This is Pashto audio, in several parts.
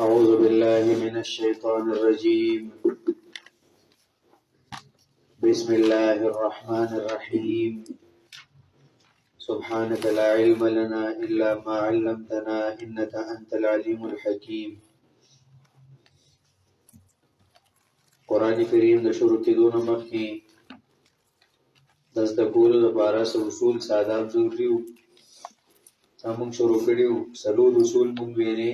أعوذ بالله من الشيطان الرجيم. بسم الله الرحمن الرحيم. سبحانك لا علم لنا إلا ما علمتنا إنك أنت العليم الحكيم. قرآن کریم د شروع کېدو نه مخکې د زده کولو لپاره څه اصول څه آداب ضروري وو. دا موږ شروع کړي وو. څلور اصول موږ ویلي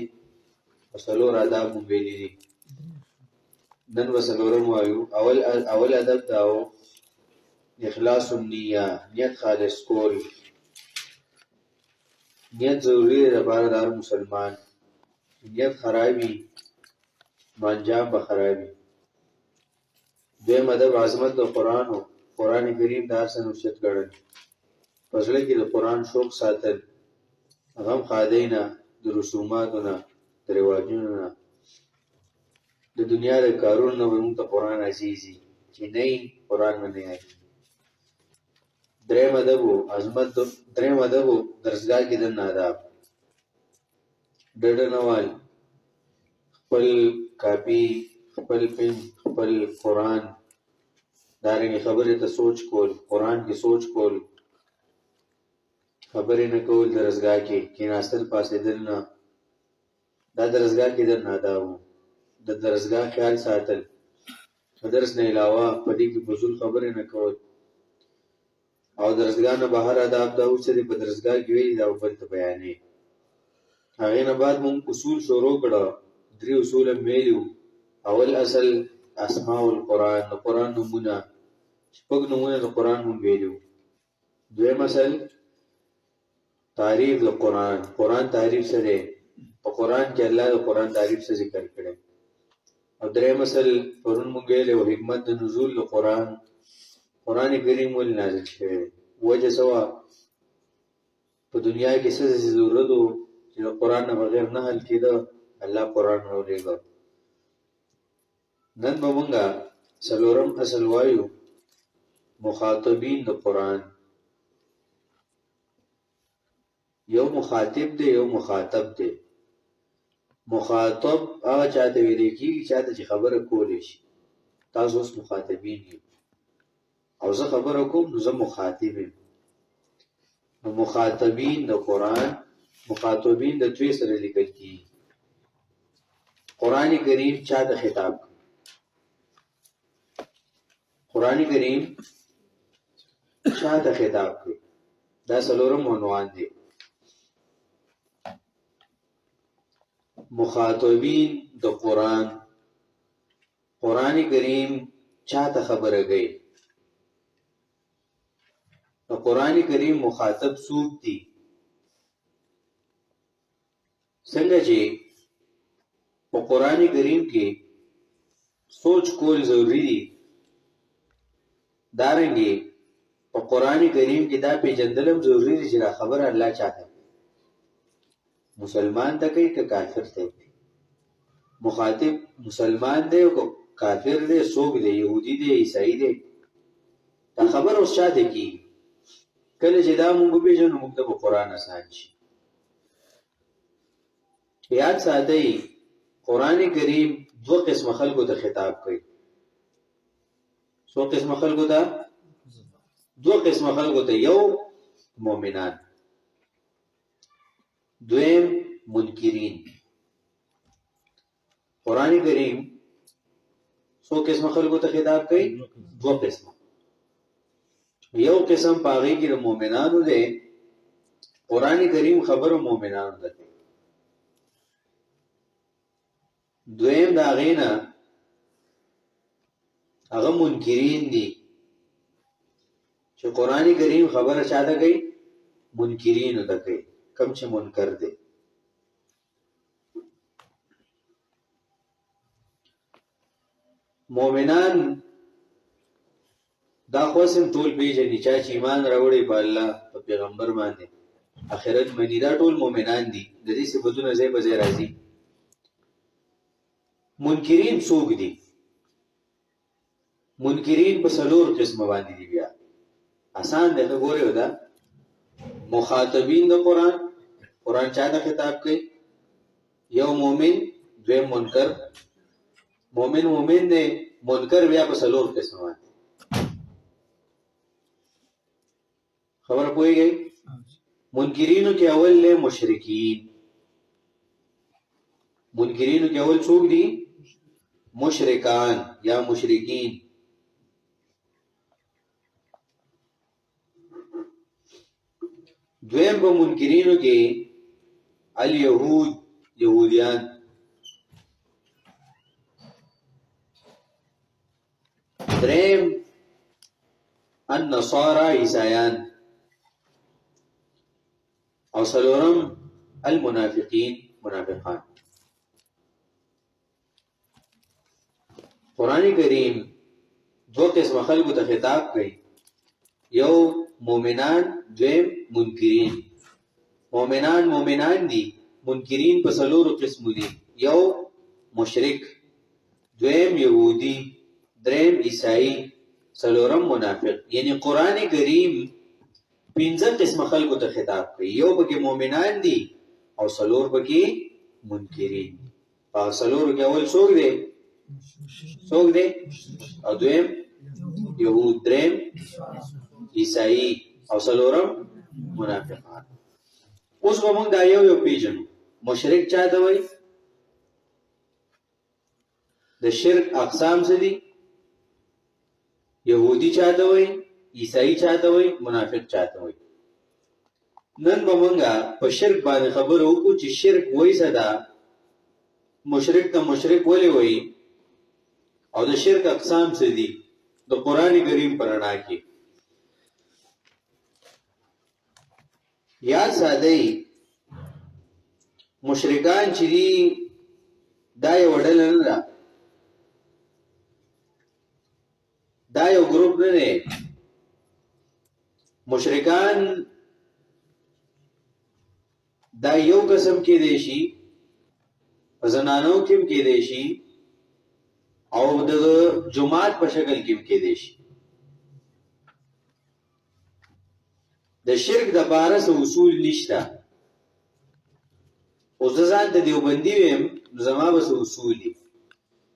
او څلور آداب موږ ویلي دي. نن به څلورم وایو. اول ادب دا و اخلاص النیه، نیت خالص کول. نیت ضروری دی لپاره د هر مسلمان. نیت خرابي نو انجام به خرابي. دویم ادب عظمت د قرآن و. قرآن کریم د هر څه نه اوچت ګڼل. په زړه کې د قرآن شوق ساتل، غم ښادۍ نه، د رسوماتو نه، د رواجونو نه، د دنیا د کارونو نه به موږ ته قرآن عزیز وي چې نه یې قرآن به نه یادېږي. دریم ادب و درسګاه کې دننه آداب. ډډه نه وال، خپل کاپي، خپل پن، خپل قرآن، دارنګې خبرې ته سوچ کول، قرآن کې سوچ کول، خبرې نه کول درسګاه کې، کېناستل پاسېدل نه. دا درسګاه کې دننه آداب و. د درسګاه خیال ساتل، د درس نه علاوه په دې کې فضول خبرې نه کول. او درسګاه نه بهر آداب دا و چې په درسګاه کې ویلي دا بل ته بیانې. هغې نه بعد مونږ اصول شروع کړه. 3 اصول هم ویلي وو. اول اصل اسماء القرآن، د قرآن نومونه. 6 نومونه د قرآن مونږ ویلي وو. دویم اصل تعریف د قرآن. قرآن تعریف څه دی؟ په قرآن کې الله د قرآن تعریف څه ذکر کړی. او دریم اصل پرون مونږ ویلی و حکمت د نزول د قرآن. قرآن کریم ولې نازل شوی دی؟ وجه څه وه؟ په دنیا کې څه ضرورت و چې د قرآن نه بغیر نه حل کېده، الله قرآن راولېږه. نن به مونږه څلورم اصل وایو مخاطبین د قرآن. یو مخاطب دی، یو مخاطب دی. مخاطب هغه چاته ویلی کېږي چاته چې خبره کولی شي. تاسو اوس مخاطبین یو او زه خبره کوم نو زه مخاطب یم. نو مخاطبین د قرآن، مخاطبین د توی سره لیکل کېږي. قرآن کریم چا ته خطاب کوي؟ قرآن کریم چا ته خطاب کوي؟ دا څلورم عنوان دی. مخاطبین د قرآن. قرآن کریم چا ته خبره کوي؟ د قرآن کریم مخاطب څوک دي؟ څنګه چې په قرآن کریم کې سوچ کول ضروری دي، دارنګې په قرآن کریم کې دا پیژندل هم ضروری دي چې دا خبره الله چاته کوي. مسلمان ته کوي که کافر ته کوي؟ مخاطب مسلمان دی او کافر دی، څوک دی؟ یهودي دی، عیسائی دی؟ دا خبره اوس چاته کېږي؟ کله چې دا مونږ وپېژنو موږ ته به قرآن اسان شي. یاد ساتئ قرآن کریم 2 قسمه خلکو ته خطاب کوي. څو قسمه خلکو ته؟ 2 قسمه خلکو ته. یو مؤمنان، دویم منکرین. قرآن کریم څو قسمه خلکو ته خطاب کوي؟ 2 قسمه. یو قسم پاغی کی د مومنانو دی. قرآن کریم خبر مومنانو ده. دویم دا غینا هغه منکرین دي چې قرآن کریم خبره چاته کوي؟ منکرینو ته کوي، کم چې منکر دی. مومنان دا خواسم ټول پیژني، چا چې ایمان راوړی په الله، په پیغمبر باندې، آخرت مني، دا ټول مومنان دي. د دې صفتونه ځای په ځای راځي. منکرین څوک دي؟ منکرین په 4 قسمه باندې دي. بیا آسان دی، ته ګورې دا مخاطبین د قرآن. قرآن چا ته خطاب کوي؟ یو مومن، دویم منکر مومن دی منکر بیا په څلور قسمه باندې خبره پوهیږئ منکرینو کې اول له مشرکین منکرینو کې اول څوک دي مشرکان یا مشرکین دویم په منکرینو کې الیهود یهودیان دریم النصارى عیسایان او څلورم المنافقین منافقان قرآن کریم دو قسم خلقو ته خطاب کوي یو مومنان دویم منکرین مومنان دي منکرین په څلورو قسمو دي یو مشرک دویم یهودی دریم عیسائی څلورم منافق یعنی قرآن کریم پنځه قسم خلقو ته خطاب کوي یو پکې مومنان دي او څلور پکې منکرین په څلورو کې اول څوک دی او دویم یهود دریم عیسائی او څلورم منافقان اوس به موږ دا یو پیژنو مشرک چاته وایي د شرک اقسام څه دي یهودی چاته وایي عیسائی چاته وایي منافق چاته وایي نن به موږ په شرک باندې خبرو وکړو چې شرک وایي څه ده مشرک ته مشرک ولې وایي او د شرک اقسام څه دي د قرآن کریم په رڼا کې یا ساده‌ای مشرکان چې دي دا یو ډله نه ده دا یو ګروپ نه دی مشرکان دا یو قسم کې دی شي زنانو کې دی شي او د جماعت په شکل کې دی شي د شرک د باره سه اصول نشته اوس ځان ته دیوبندي ویم نو زما به څه اصول دي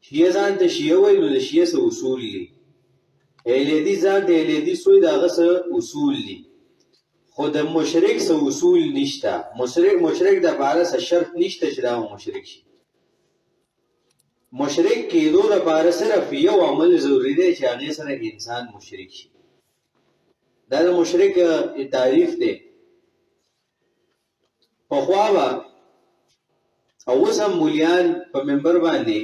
شیعه ځان ته شیعه وایي نو د شیعه څه اصول دي اهلیدي ځان ته اهلیدي سوی د هغه څه اصول دي خو د مشرک څه اصول نشته مشرک د باره څه شرط نشته چې دا مشرک شي مشرک کېدو لپاره صرف یو عمل ضروري دی چې هغې سره انسان مشرک شي دا د مشرک تعریف دی پخوا به او اوس هم مولیان په منبر باندې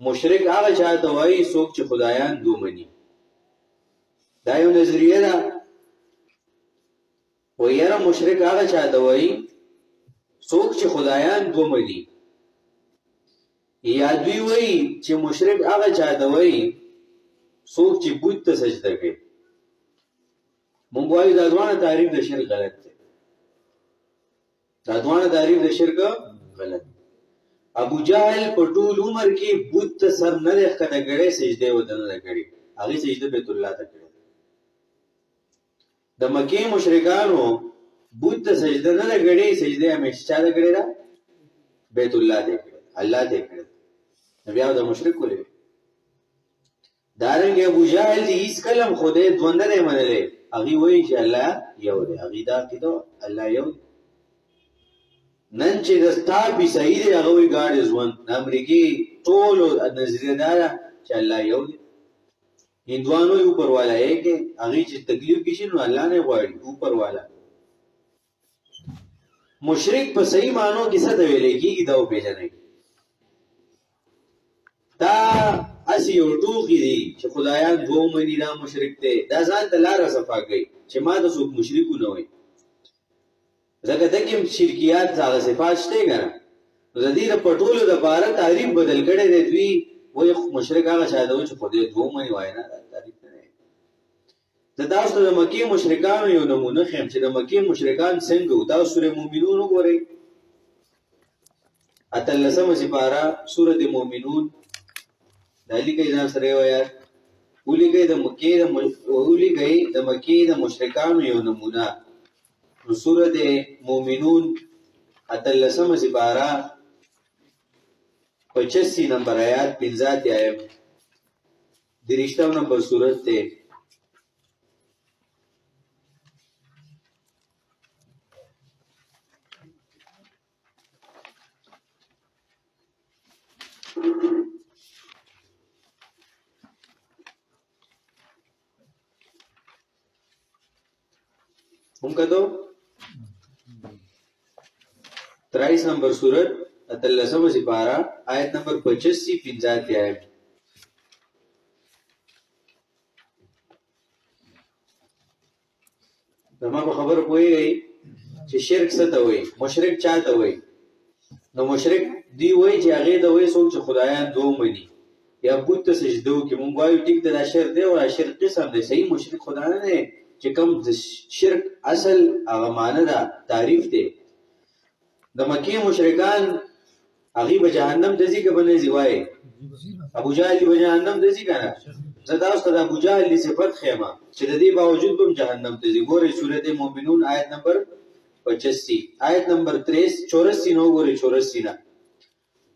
مشرک هغه چاته وایي څوک چې خدایان دو مني دا یو نظریه ده و یاره مشرک هغه چاته وایي څوک چې خدایان دو مني یا دوی وایي چې مشرک هغه چاته وایي څوک چې بت ته سجده کوي مونږ وایو دا دواړه تعریف د شرک غلط دی دا دواړه تعریف د شرک غلط ابو جهل په ټول عمر کې بت ته سر نه دی ښکته کړی سجده یې ورته نه کړې هغې سجده بیت الله ته کړې د مکې مشرکانو بت ته سجده نه ده کړې سجده یې همیشه چا ته کړې ده بیت الله ته کړې الله ته کړې نو بیا د مشرک ولې دارنګه ابو جهل دې هیڅ کلم خدای دوه نه دی منلی هغې وایي چې الله یو دی هغې دا عقیده الله یو دی نن چې د ستا عیسایي دی هغه وایي ګاډ از ون د امریکې ټولو نظریه دا ده چې الله یو دی هندوانو یې اوپر والا یې کې هغې چې تکلیف کې شي نو الله نه غواړي اوپر والا مشرک په صحیح معنو کې څه ته ویلی کېږي دا وپېژنئ دا اسی یو ټوکې دي چې خدایان دوه مني دا مشرک دی دا ځان ته لاره صفا کوي چې ما ته څوک مشرک ونه وایي ځکه دکې شرکیات هغه صفات شته که نه نو د دې د پټولو دپاره تعریف بدل کړی دی دوی وایي مشرک هغه چاته وایي چې خدای دوه مني وایي نه دا تعریف نه دی زه تاسو ته د مکې مشرکانو یو نمونه ښیم چې د مکې مشرکان څنګه وو تاسو سورې مومنون وګورئ 18مه سپاره سورة مومنون دا لیکئ ځان سره یې وایاست ولیکئ د مکې د مشرکانو یو نمونه سورة مومنون 18مه سپاره 85 نمبر آیات 15 آیت 30 نمبر سورت تے ہم کا دو 23 نمبر سورت اتلسم سپارہ آیت نمبر 85 50 آیت زما په خبر پوهیږئ چې شرک څه ته وایي مشرک چا ته وایي نو مشرک دی وایي چې هغې ته وایي څوک چې خدایان دوه مني یا بت ته سجده وکړي مونږ وایو ټیک ده دا شرک دی او دا شرک قسم دی صحیح مشرک خدا نه دی چې کوم د شرک اصل هغه معنی ده تعریف دی د مکې مشرکان هغې به جهنم ته ځي که به نه ځي وایي ابو جهل به جهنم ته ځي که نه زه تاسو ته د ابو جهل صفت ښیم چې د دې باوجود به هم جهنم ته ځي ګورئ سورت مومنون آیت نمبر 85 آیت نمبر 84 نو ګورئ 84 نه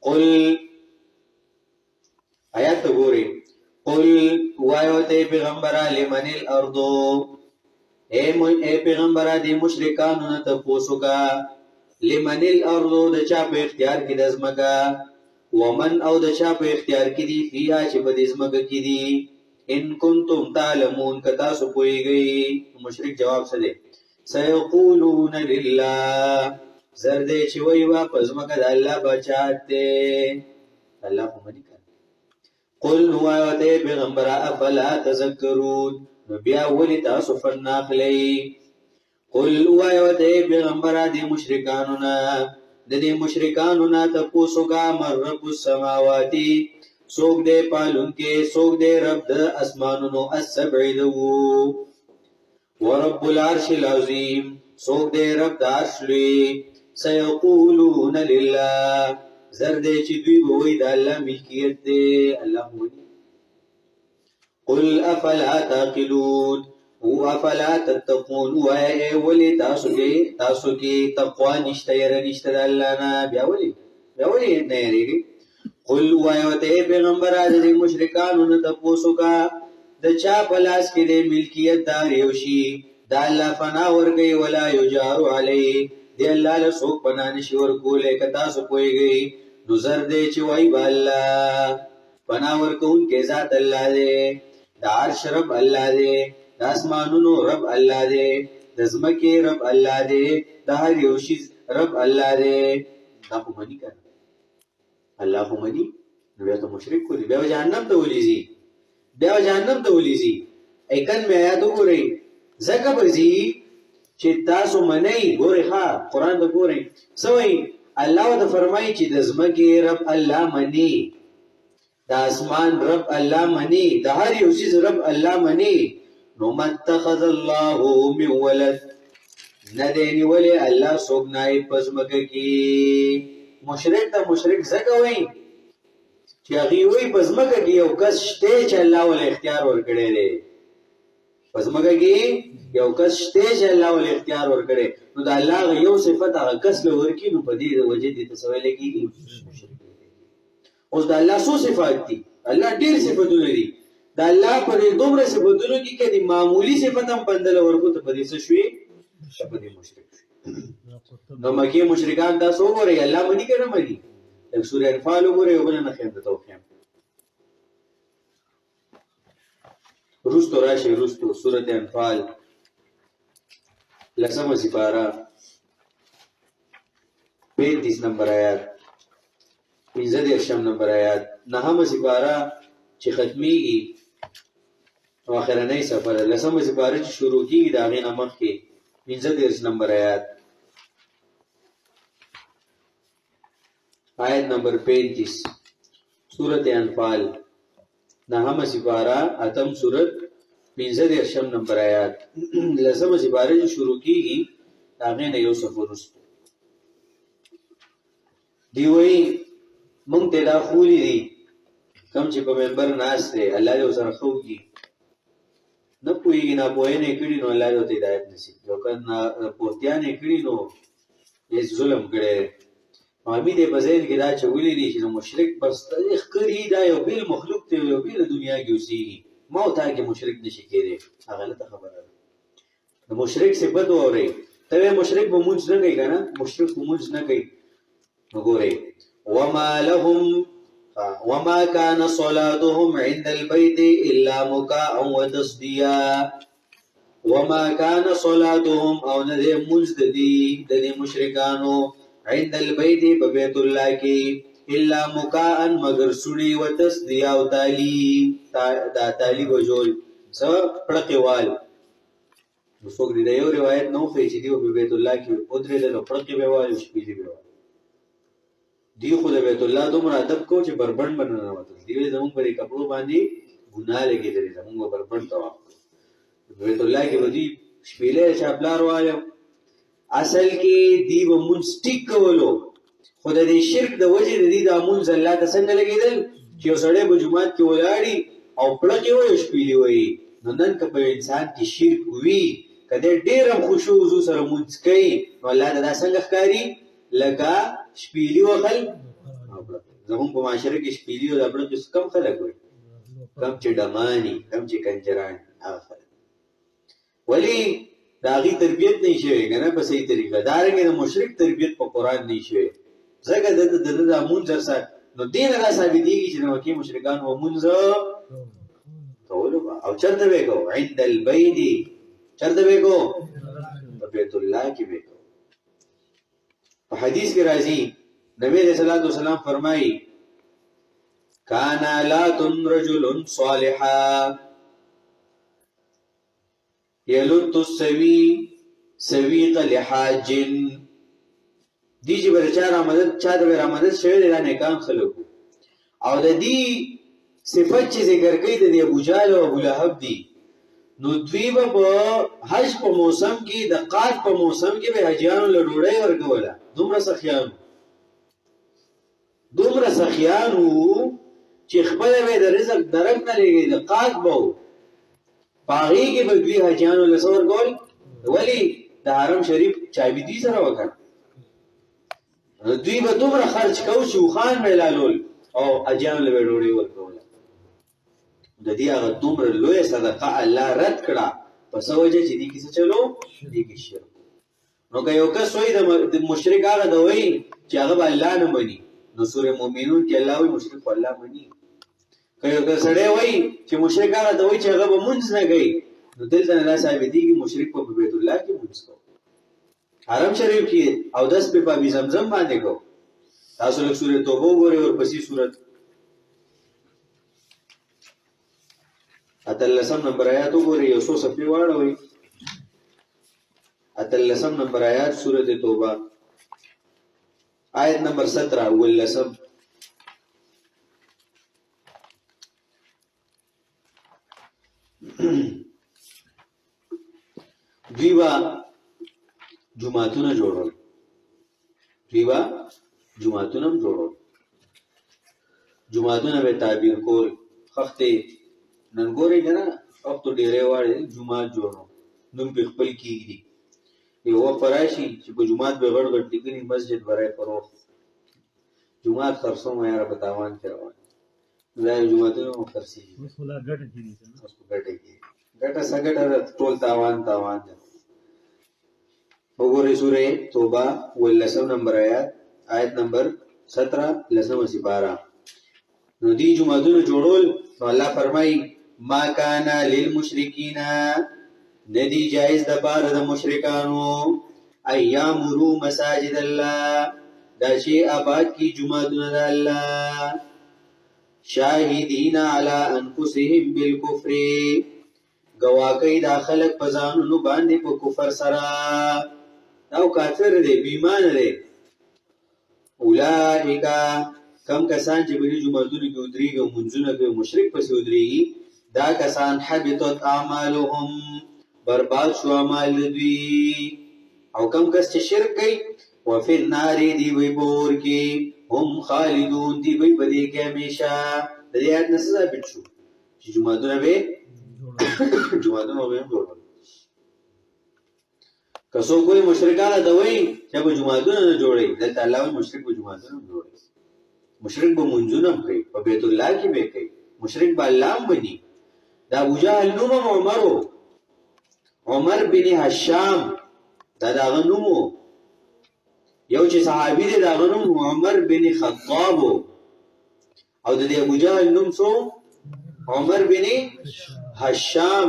قل آیات ته ګورئ قل وایو ته پیغمبره لمن الارض اے پیغمبره دې مشرکانو نه تپوس وکړه لمن الارض د چا په اختیار کې د ځمکه ومن او د چا په اختیار کې دي فیها چې په دې ځمکه کې دي ان کنتم تعلمون که تاسو پوهیږئ مشرک جواب څه دی سیقولون لله زر دې چې وایي به په ځمکه د الله بچات دی الله خو مني که قل نو وایو ته پیغمبره افلا تذکرون نو بیا ولې تاسو فن اخلئ قل وایو ته پیغمبره دې مشرکانو نه د دې مشرکانو نه تپوس وکړه من رب السماواتي څوک دې پالونکی څوک دې رب د اسمانونو السبع د ورب العرش العظیم څوک دې رب د عرش لوی سیقولون لله زر دې چې دوی به وایي د الله ملکیت دی الله وایي قل افلا تعقلون او افلا تتقون وایي ولې تاسو کې تقوا نشته یره نشته د الله نه بیا ولې نه یریږئ قل وایو ته پیغمبره د مشرکانو نه تپوس وکړه د چا په لاس کې د ملکیت دار یو شي د الله فنا ورکوي ولا یجار علیه د الله له څوک پناه نشي ورکولی که تاسو پوهیږئ نو زر دی چې وایي به الله پناه ورکوونکی ذات الله دی د عرش رب الله دی د اسمانونو رب الله دی د ځمکې رب الله دی د هر یو شي رب الله دی دا خو مني که الله خو مني نو بیا ته مشرک خو دی بیا به جهنم ته ولې ځي ایکن مې آیات وګورئ ځکه به ځي چې تاسو منئ ګورئ ښه قرآن ته ګورئ څه وایي الله ورته فرمایي چې د ځمکې رب الله مني د اسمان رب الله مني د هر یو څیز رب الله مني نو ما اتخذ الله من ولد نه دی نیولی الله څوک نایب په ځمکه کې مشرک ته مشرک ځکه وایي چې هغې وایي په ځمکه کې یو کس شته چې الله ولې اختیار ورکړی دی په ځمکه کې یو کس شته چې الله ولې اختیار ورکړی نو د الله هغه یو صفت هغه کس له ورکړي نو په دې وجې دې ته څه ویلی کېږي اوس د الله څو صفات دي الله ډېر صفتونه دي د الله په دې دومره صفتونو کې که د معمولي صفت هم بنده له ورکو ته په دې څه شوې په دې مشرک شوې نو مکې مشرکان تاسو وګورئ الله مني که نه مني لږ سورې انفال وګورئ یو بله نښې هم درته وښیم رستو راشئ رستو سورت انفال 10 سپاره 35 نمبر آیات 15 نمبر آیات 9 سپاره چې ختمیږي او اخرنۍ سفر 10 سپاره چې شروع کیږي د هغې نه مخکې 15 نمبر آیات آیت نمبر 35 سورت انفال 9 سپاره اتم سورت 15 نمبر آیات 10 سپاره چې شروع کیږي د هغې نه یو صف وروسته دی وایي مونږ ته دا خولی دي کم چې په ممبر ناست دی الله دې ورسره ښه وکړي نه پوهېږي ناپوهینه یې کړي نو الله دې ورته هدایت نصیب کړي او که پوهتیانې یې کړي نو هېڅ ظلم کړی امید په ذهن کې دا چولې دي چې مشرک بس ښکري دا یو بل مخلوق دی یو بل دنیا کې اوسېږي ما او تا کې مشرک نشي کېدی هغه غلطه خبره ده د مشرک صفت واورئ ته مشرک به مونږ نه کوي کنه مشرک به مونږ نه کوي وګورئ وما كان صلاتهم عند البيت الا مكاء وتصديا وما كان صلاتهم او نه مونږ د دې مشرکانو عند البيت ببيت الله کې الا مكاء مگر سړي وتصديا او دا تالی وجول څه پړقوال څوک دې یو روایت نو خو چې دی په بیت الله کې پودرې له پړقې به وایي شپېلې به وایي دی خو د بیت الله دومره ادب کو چې بربند باندې نه وته دی زموږ په کپړو باندې ګناه لګېدلې زموږ بربند طواف بیت الله کې ودی شپېلې چاپلار وایو اصل کې دی و مونږ ټیک کولو خدای دې شرک د وجه دې د امون الله ته څنګه لګېدل چې سړی په جمعات کې ولاړی او پړقې وایي شپېلې وایي نن که په انسان کې شرک وي کله ډېر خشوع وضو سره مونږ کوي نو الله دا څنګه ښکاری لکه شپېلې وغل زموږ په معاشره کې شپېلې او دبړو کې کم خلک وي کم چې ډمانی کم چې کنجران هغه خلک ولی د هغې تربیت نه شوی کنه په صحیح طریقه دارنګه د مشرک تربیت په قرآن نه شوی ځکه د مونځ سره نو دې نه را ثابتېږي چې د مکې مشرکان و مونځ او چرته به کو عند البيت چرته به کو بیت الله کې به کو په حدیث کې راځي نبی رسول الله صلی الله علیه وسلم فرمایي کان لا رجل صالحا یلت سویق لحاج دی چې برچا را مدد چا د مدد شوی د نیکان خلکو او د دې صفت چې ذکر کوي د ابو جهل او ابو لهب دي نو دوی به په حج په موسم کې د قات په موسم کې به حجیانو له ډوډۍ ورکوله دومره سخیانو چې خپل به د رزق درک نه لګي د قات به په هغې کې به دوی حجیانو له څه ورکول ولې د حرم شریف چابدي سره وکړ دوی به دومره خرچ کو چې اوښان به لالول او حجیانو له به ډوډۍ ورکوله د دې هغه دومره لویه صدقه الله رد کړه په څه وجه چې دې کې څه چلو دې کې شرک نو که یو کس وایي د مشرک هغه د وایي چې هغه به الله نه مني نو سورې مؤمنون کې الله وایي مشرک خو الله مني که یو سړی وایي چې مشرک هغه د وایي چې هغه به مونځ نه کوي نو دلته نه دا ثابتېږي مشرک په بیت الله کې مونځ کوو حرم شریف کې اودس په باب زمزم باندې کوو تاسو لږ سورې توبه وګورئ ورپسې سورت اتلسم نمبر آیات وګورئ یو څو صفحې واړوئ اتلسم نمبر آیات سورت توبه آیت نمبر 17 اولسم دوی با جماعتونه جوړول جماعتونه به تعبیر کول خخته نن ګورې کنه وخت ډیره واړې جمعات جوړو نوم په خپل کېږي یو فراشي چې په جمعات به غړ غړ لیکلي مسجد ورای فروخ جمعات خرڅو مې را په تاوان کې روان زای جمعاتونو خرڅي اوس ولا ګټه کېږي اوس ګټه سګټه ټول تاوان وګورئ سورې توبه ولسم نمبر آیت نمبر 17 لسم سپارہ نو دی جمعاتونو جوړول نو الله فرمایي ما کان للمشرکین ندی جائز د پاره د مشرکانو ایامرو مساجد الله دا شی آباد کی جمعتون د الله شاهدین علی انفسهم بالکفر گواکې داخله پزانو باندې په کفر سره او کافر دی بیمان دی اولئک کم کسان چې بری جمعتون کې ودریږي او منځونه کوي مشرک پسې ودریږي دا کسان حبطت اعمالهم برباد شو اعمال دوی او کم کس چې شرک کوي وفي النار دی وی بور کې هم خالدون دی وی په دې کې همیشه د دې آیت نه ثابت شو چې جمعتون به جوړول کسو کوئی مشرکان د وای چې به جماعتونه نه جوړي دلته الله مشرک به جماعتونه جوړي مشرک به منځونه کوي په بیت الله کې به کوي مشرک به الله بني دا ابو جهل نوم عمر بن هشام دا دغه نوم یو چې صحابي دی دغه نوم عمر بن خطاب او د ابو جهل نوم څو عمر بن هشام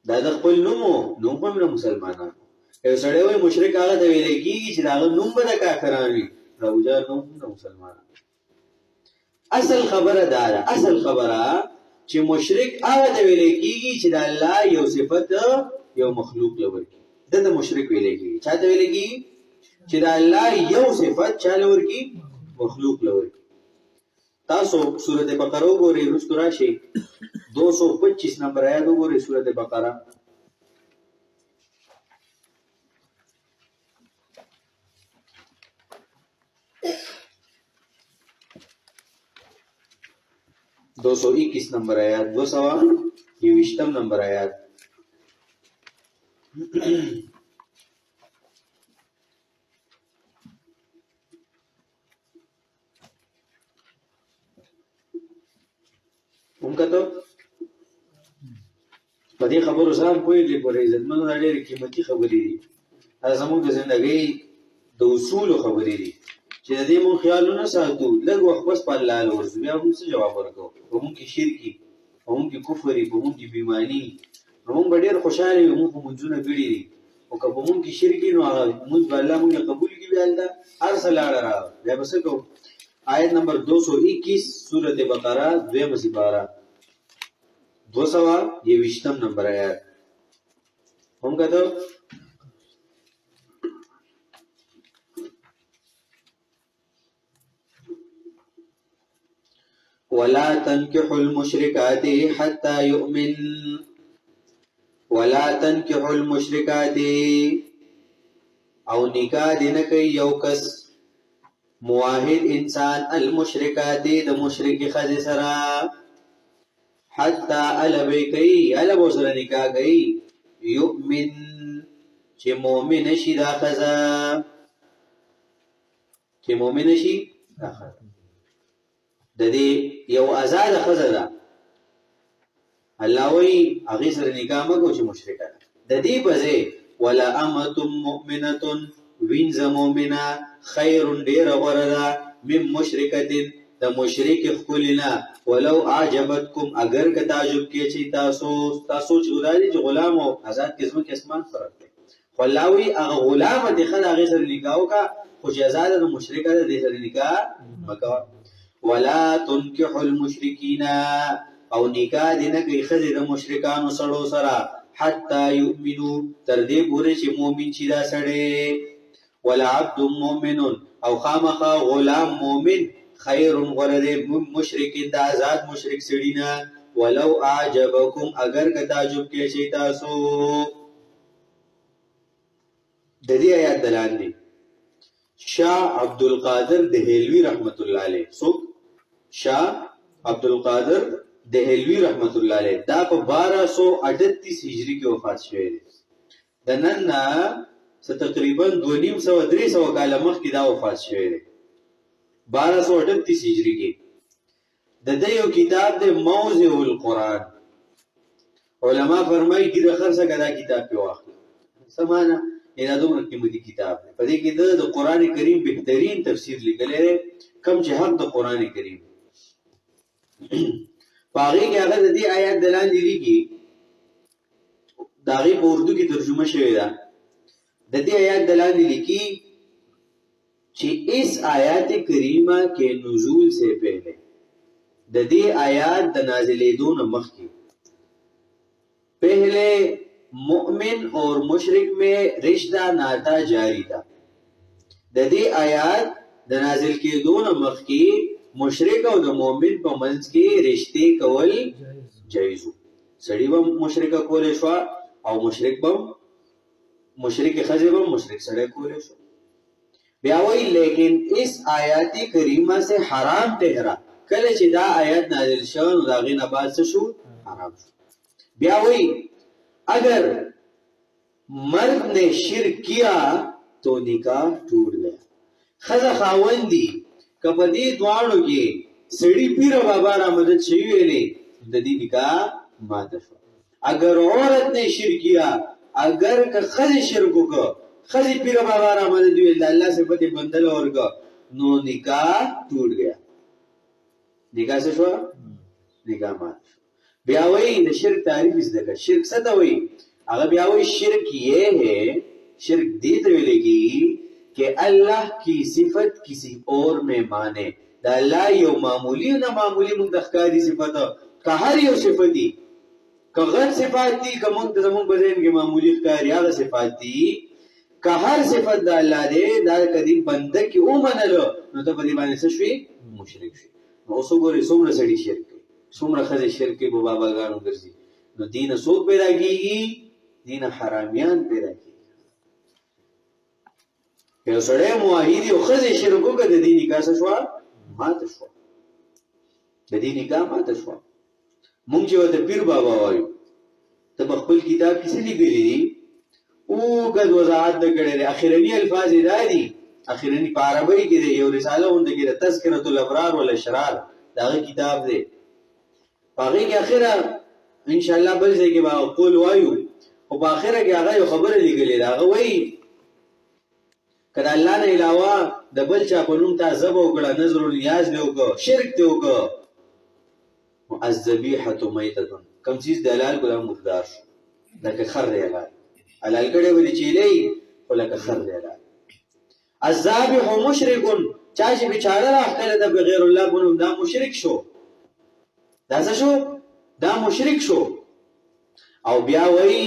دا د خپل نوم په مسلمانانو یو سړی وای مشرک هغه ته ویل کېږي چې دغه نوم به د کافرانو وي ابو جهل نوم د مسلمانانو اصل خبره دا ده اصل خبره چې مشرک هغه ته ویل کېږي چې د الله یو صفت یو مخلوق لور کی د مشرک ویل کېږي چا ته ویل کېږي چې د الله یو صفت چا لور کی مخلوق لور کی تاسو سورۃ بقره وګورئ رستو راشي 225 نمبر آیات وګورئ سورۃ بقره دو سو 21 نمبر آیات 220 نمبر آیات مونږه ته په دې خبرو سره پوهېږي پر عزتمنو دا ډېرې قیمتي خبرې دي دا زموږ د ژوندۍ د اصولو خبرې دي چې د دې مونږ خیال نه ساتو لږ وخت بس په الله ورځو بیا موږ څه جواب ورکوو په مونږ کې شرکي په مونږ کې کفر په مونږ کې بېایماني نو مونږ به ډېر خوشحاله یو مونږ مونځونه کړي دي او که په مونږ کې شرکي نو هغه مونځ به الله مونږ قبول کړي بیا هلته هر څه لاړه راغله بیا به څه کوو آیت نمبر 221 سورۃ بقره 2 سپاره 220 نمبر آیات هم کہتے ولا تنكحوا المشركات حتى يؤمن ولا تنكحوا المشركات او نکاح دین کوي یو کس موحد انسان المشرکات د مشرک خځه سره حتی علبی کئی علب سره نکاح کئی یؤمن چه مومن شي دا خزا چه مومن شي دا خزا د دې یو آزاد خزا دا الله وی هغه سره نکاح مګو چې مشرکه د دې بځه ولا امه مؤمنه وینز مؤمنه خیر ډیر غره من مشرکه د مشرک خپلنا ولو اعجبتکم اگر که تعجب کې چې تاسو چې وداري چې غلام او آزاد قسمه کې اسمان فرق دی خلاوی هغه غلام د خل هغه سره نکاح وکا خو چې آزاد د مشرک د سره نکاح مکا ولا تنكحوا المشرکین او نکاح دې نه کوي خزه د مشرکانو سره سره حتا یؤمنو تر دې پورې چې مؤمن شي دا سره ولا عبد مؤمن او خامخا غلام مؤمن خیر غرد مشرکین دا آزاد مشرک سړینا ولو اعجبکم اگر که تعجب کې شي تاسو د دې آیات دلان دي شاه عبد القادر دهلوی رحمت الله علیه څوک شاه عبد القادر دهلوی رحمت الله علیه دا په 1238 هجری کې وفات شوی دی د نن نه تقریبا 250-300 کال مخکې دا وفات شوی دی 1238 هجری کې د دې یو کتاب د موضع القرآن علما فرمایي چې د خرڅه کدا کتاب په واخ سمانه دا دومره قیمتي کتاب دی په دې کې د قرآن کریم بهترین تفسیر لیکل دی کم چې حق د قرآن کریم پاره کې هغه د دې آیات دلان دي لیکي داغه په اردو کې ترجمه شوی ده د دې آیات دلان دي لیکي کہ اس آیات کریمہ کے نزول سے پہلے د دې آیات د نازلېدو نه مخکې پہلے مؤمن اور مشرک میں رشتہ ناتا جاری تھا د دې آیات د نازل کېدو نه مخکې مشرک او د مؤمن په منځ کې رشتې کول جایز سړی به مشرک کولې شو او مشرک خځه به مشرک سره کولې شو بیا وی لیکن اس آیات کریمہ سے حرام ٹھہرا کله چې دا آیات نازل شو نو دا غي نه بعد څه شو حرام شو بیا وی اگر मर्द ने शिरक किया तो निकाह टूट गया। खजा खावंदी कपदी द्वाणो के सड़ी पीर बाबा रा मदद चाहिए ददी निकाह माता शो। अगर औरत ने शिरक किया, अगर का खज शिरक को खजी पीर बाबा रा मदद अल्लाह से पति बंदल और का नो निकाह टूट गया। निकाह से शो निकाह माता शो। ब्यावई न शिरक तारीफ इस देखा शिरक सता हुई। अगर ब्यावई शिरक ये है, शिरक दी तो लेगी कि अल्लाह की सिफत किसी और में माने। अल्लाह यो मामूली ना मामूली मुंतखकारी सिफत का हर यो सिफती का गैर सिफाती का मुंतजमुन बदेन के मामूली खैरिया सिफाती का हर सिफत दा अल्लाह दे दाल कदीम बंदे की ओ मनलो न तो बदी माने सशवी मुशरिक शवी। ओसो गोरे सोमरा सड़ी शिरक सोमरा खजे शिरक के बाबा गानो गर्जी न दीन सो पैदा कीगी, दीन हरामियान पैदा की। यो सड़े मुआहिदी ओ खजे शिरको का दी निकाह सशवा मात शवा, दी निकाह मात शवा। मुंजे वते पीर बाबा वायु तब खपल किताब किसे लिखली दी ओ कद वजाहत द करे रे आखिरनी अल्फाज इदादी आखिरनी पारबई के दे यो रिसाला उन दे के तज़किरतुल अबरार वल अशरार दागे किताब दे पागे के आखिरा इंशाअल्लाह बल से के बा कौल वायु ओ आखिरा के आगा यो खबर लिखली दागे वही कदा अल्लाह ने अलावा दबल चा पनुम ता जबो गड़ा नजरुल नियाज ले को शिरक ते को मुअज़्ज़बीहतु मैततुन कम चीज दलाल गुला मुर्दार लक खर रेगा अलल कड़े वली चीले को लक खर रेगा अज़्ज़ाबिह मुशरिकुन चाची बिचारा अखल द बगैर अल्लाह पनुम दा मुशरिक शो दा मुशरिक शो। औ बिया वही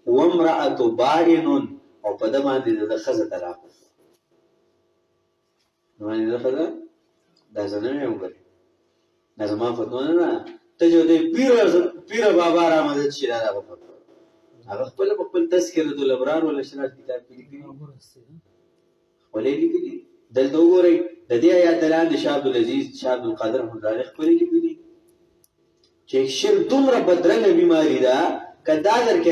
वमराअतु बाइनुन और पदमान दे द खज़ तलाक नवानी द खज़ दा जने होंगे ना जमा फतवा ना तजो दे पीर बाबा रा मदद शिरा रा फतवा अब खपल तज़किरतुल अबरार वल अशरार किताब की लिखी वले लिखी दल दो गोरे ददिया या दलाल शाह अब्दुल अजीज शाह अब्दुल कादिर हमदार खपल लिखी che shir dumra badranga बीमारी दा कदादर के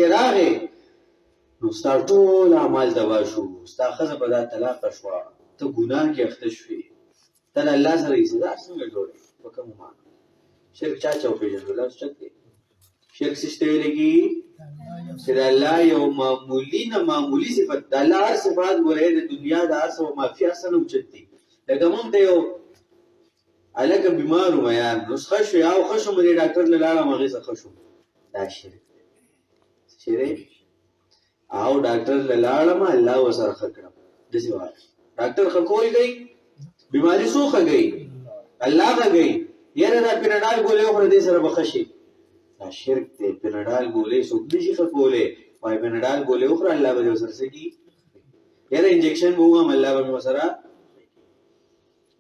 रागे नुस्ता टोल अमाल तबाशु स्ता खज़ बदा तलाक शवा तो गुनाह के अख्तशफी तल अल्लाह सर इज़ार संग जोड़े वकम मान शिरक चा चौके जंगला चक्के शिरक सिस्ते लगी फिर अल्लाह यो मामूली ना मामूली सिफत अल्लाह हर सिफात बोले दुनिया दार सो माफिया सन उचती लगमम दे अलग बीमार हुआ यार नुस्खा या खशो मेरे डॉक्टर ने लाला मगे से खशो दा शिरक आओ डॉक्टर ने लाला मा अल्लाह वसर खकड़ा जैसे बात डॉक्टर खकोल गई बीमारी सो ख गई अल्लाह का गई ये ना पिनाडाल गोले और दे सर बखशी दा शिरक ते पिनाडाल गोले सुबदी शी खकोले वाई पिनाडाल गोले और अल्लाह बजे सर से की ये इंजेक्शन बुआ अल्लाह बजे वसरा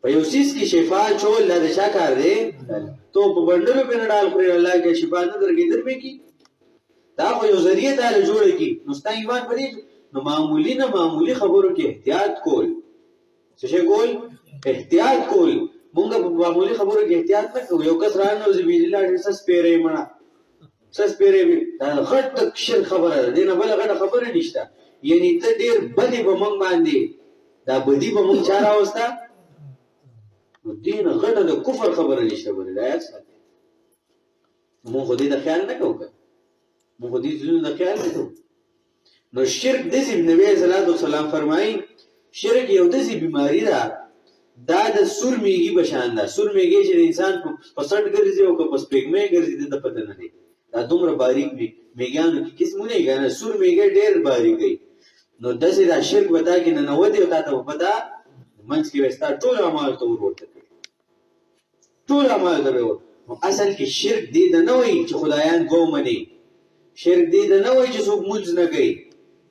पयोसिस की शिफा चोल ला दशा कर दे तो बंडल पे न डाल पर अल्लाह के शिफा न दर के दर में की ता को यो जरिए ता जोड़ की मुस्ता ईमान पड़ी न मामूली खबरों के एहतियात कोल से कोल एहतियात कोल मुंगा मामूली खबरों के एहतियात न को यो कसरान न जिबिल्ला सस पेरे मना सस पेरे भी खट शिर खबर है ना बला गड खबर निश्ता यानी त देर बदी बमंग बांधी दा बदी बमंग चारा अवस्था दीन غټه د کفر خبره نشته بل دا یاد ساتي مو خو دې د خیال نه کوو مو خو دې د خیال نه کوو نو شرک د نبی صلی الله علیه وسلم فرمایي شرک یو د بیماری ده دا د سور میږي بشان ده سور میږي چې انسان په سټ ګرځي او په سپېګمې ګرځي د پته نه دی دا دومره باریک میګانو کې قسمونه یې غواړي سور میږي ډېر باریک دی نو داسې دا شرک وتا کې نه ودی او تا ته پتا منځ کې وستا ټول اعمال ته ورته ټول اعمال ته ورته اصل کې شرک دی د نه وي چې خدایان ګومني شرک دی د نه وي چې څوک مونږ نه کوي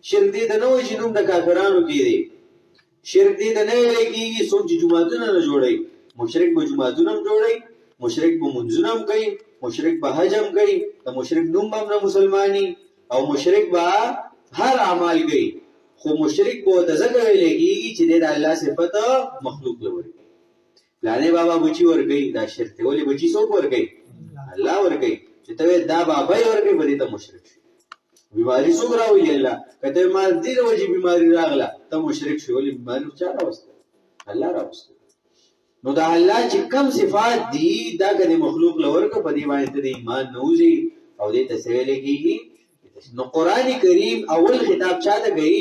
شرک دی د نه وي چې نوم د کافرانو کې دی شرک دی د نه لګي څوک چې جماعتونه نه جوړي مشرک به جماعتونه جوړي مشرک به منځونه کوي مشرک به حج هم کوي د مشرک نوم هم نه مسلمانی او مشرک به هر اعمال کوي خو مشرک به تزکه لګي چې د الله صفات مخلوق لوري لاله بابا بچي ورګي دا شرک ولې بچي څوک ورګي الله ورګي چې ته دا بابا ورګي بری ته مشرک بیماری څوک راولي الله کته ما دې د وجې بیماری راغله ته مشرک شې ولې بیماری چا راوسته الله راوسته نو دا الله چې کم صفات دي دا کله مخلوق لور کو په دې باندې د ایمان نوځي او دې ته سویل کېږي نو قران کریم اول خطاب چاته کوي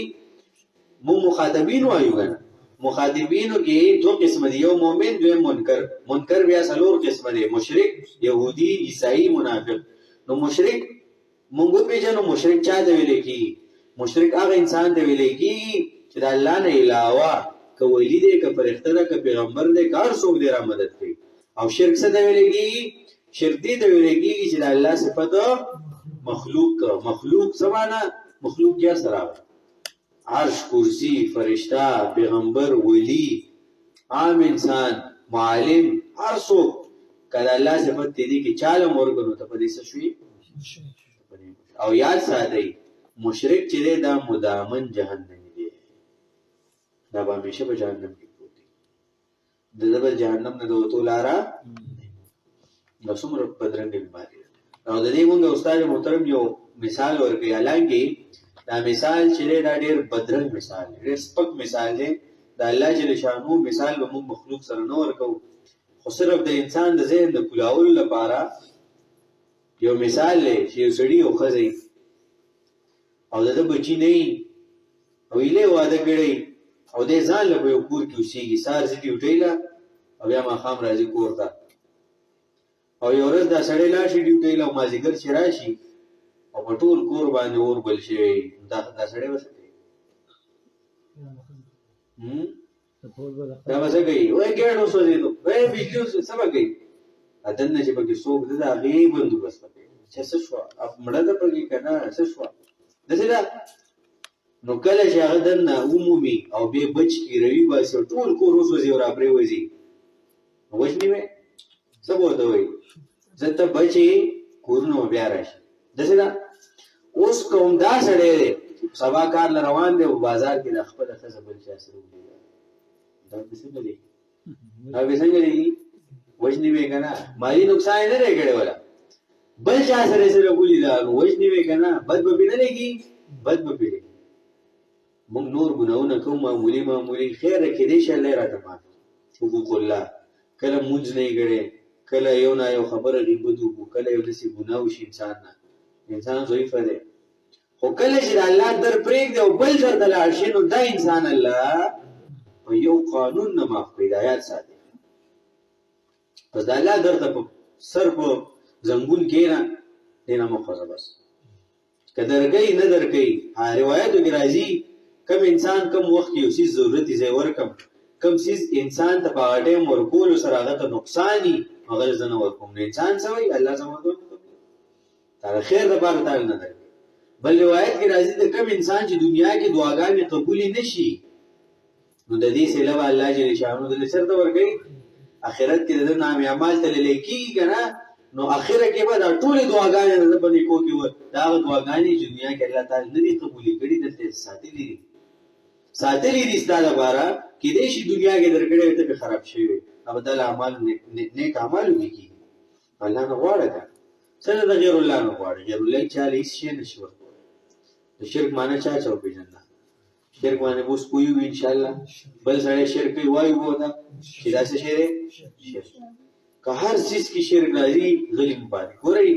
مو مخاطبین وایو کنه مخاطبینو کې دو قسم دي یو مؤمن دوی منکر بیا څلور قسم دي مشرک يهودي عیسائی منافق نو مشرک مونږ پیژنو مشرک چا دی ویل کی مشرک هغه انسان دی ویل کی چې د الله نه علاوه ک ولی دی ک فرښتہ ده ک پیغمبر دی کار څوک دی را مدد کوي او شرک څه دی ویل کی شرک دی ویل کی چې د الله صفات مخلوق سمانه مخلوق یا سره عرش کرسی فرشتہ پیغمبر ولی عام انسان معلم هر څوک کله الله صفات دي کی چاله مورګنو ته پدې څه شوي او یاد ساتئ مشرک چې دا مدامن جهنم دی دا به همیشه په جهنم کې پروت دی د دبل جهنم نه دوتو لارا نو څومره بدرنګ بیماری او د دې موږ استاد محترم یو مثال ورکړي حالانکه دا مثال چې دا ډېر بدرنګ مثال ډېر سپک مثال دی دا الله جل شانو مثال به موږ مخلوق سره نه ورکو خو صرف د انسان د ذهن د کلاولو لپاره یو مثال لې چې یو سړی او ښځه او د بچی نه او یې واده کړی او د ځان له یو کور کې اوسېږي سار ځي ډیوټي لا او بیا ماښام راځي کور ته او یو ورځ دا سړی لاړ شي ډیوټي لا مازدیګر چې راشي او په ټول کور باندې اور بل شي دا سړی وسه کوي دا وسه کوي وای ګړو سوځي نو وای بجلی سبا کوي ادنه چې پکې څوک د هغه بندوبست کوي چې څه شو مړه ده پکې کنه څه شو دغه نو کله چې هغه دنه عمومي او به بچ کی روي باسي ټول کور وسوځي او راپرې وځي وښنی وې څه بوته وي زته بچي کورونو بیا راشي دغه اوس کوم دا سړی سبا کار روان دی په بازار کې د خپل څه بل چا سره وي دا څه دی هغه څنګه دی وجنی وی کنه مالی نقصان نه لري ولا بل چا سره سره ګولې دا وجنی وی کنه بد به نه لګي بد به لګي موږ نور ګناونه کوم معمولی خیر کې دې شل راته ما حقوق الله کله مونږ نه غړې کله یو نه یو خبره غیبت وکړو کله یو دسي ګناو شي انسان ضعیف دی خو کله چې الله در پرېګ دی او بل در د عرشینو دا انسان الله په یو قانون نه معاف پیدایات ساتي پس دا الله درته په سر په زنګون کې نه دینه مخه بس کدرګي نه درګي روایتو کې راځي کم انسان کم وخت یو څه ضرورت یې ورکم کم څه انسان ته په ټیم ورکول سره هغه نقصانی هغه زنه ورکوم نه انسان سوی الله سمته دا خیر د بار تعالی نه دی بل روایت کې راځي د کم انسان چې دنیا کې دعاګانې قبول نشي نو د دې سره الله جل شانو د سرته ورګي اخرت کې د نام اعمال ته لیکي کنه نو اخرت کې به دا ټول دعاګانې د باندې کو کې و دا دعاګانې چې دنیا کې الله تعالی نه دي قبول کړي د ساتلې دي ستاره لپاره کې دې شي دنیا کې درګړې ته خراب شي او بدل اعمال نیک اعمال وکړي الله نه غواړي څنګه د غیر الله نه غواړي غیر الله چاله هیڅ شي نشي ورکوي د شرک معنی چا پیژنه شرک معنی اوس کوی ان شاء الله بل سره شرک وایو ودا چې دا څه شی دی که هر چیز کې شرک راځي غلیم باندې ګورئ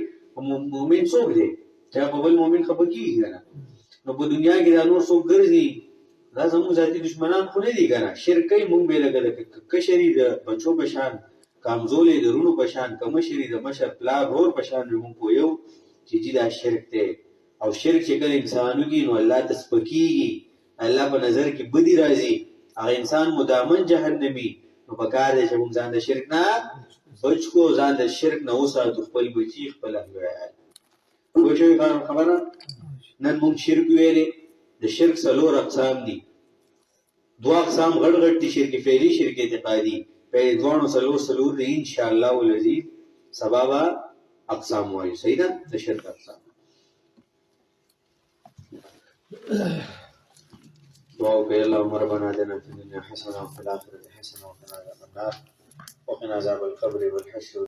مؤمن څوک دی چې په بل مؤمن خپه کیږي نه نو په دنیا کې دا نور څوک ګرځي دا زموږ ذاتي دشمنان خو نه دي کنه شرک کوي مونږ به لګل کشري د بچو په شان کمزولې د رونو په شان کمشري د مشر پلار رور په شان مونږ کویو چې دا شرک دی او شرک چې کله انسانو کې نو الله تسپکیږي الله په نظر کې بدی راځي هغه انسان مدامن جهنمی نو پکار دی چې موږ ځان د شرک نه بچ کو ځان د شرک نه وساتو خپل بچی خپل انګړای وښوي خبره نن موږ شرک ویلې د شرک څلور اقسام دي دوه اقسام غړ غړ دي شرک فعلی شرک اعتقادي په دوه څلور دي ان شاء الله ولذي سبب اقسام وایي صحیح ده د شرک اقسام دعا وکړئ اللهم ربنا آتنا في الدنيا حسنة وفي الآخرة حسنة وقنا عذاب النار وقنا عذاب القبر والحشر